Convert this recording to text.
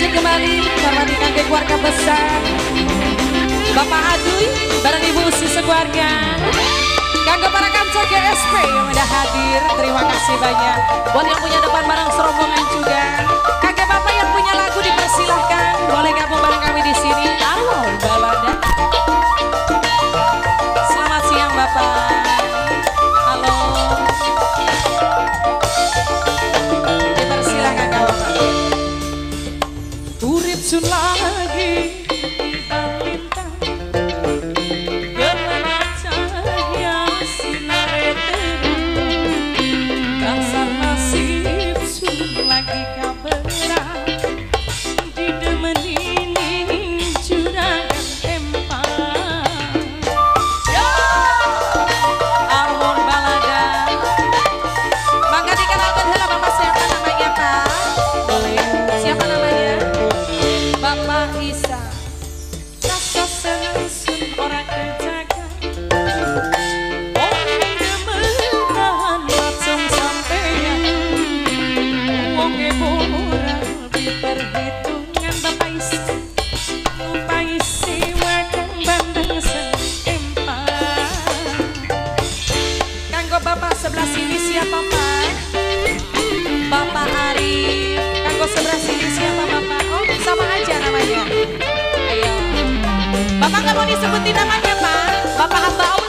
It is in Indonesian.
lanjut kembali menghormati kakek keluarga besar Bapak Aduy bareng Ibu Usi sekeluarga. Kanggo para kanca GSP yang udah hadir, terima kasih banyak. Buat yang punya depan bareng serombongan juga. Kakek bapak yang punya lagu dipersilahkan, boleh gabung bareng kami di sini. Alor balada. Selamat siang bapak. Halo. Dipersilahkan kak bapak. Urip sun lagi. Bapak sebelah sini siapa Pak? Bapak Arif. Kanggo sebelah sini siapa Bapak? Oh sama aja namanya. Ayo. Bapak nggak mau disebutin namanya Pak? Bapak hamba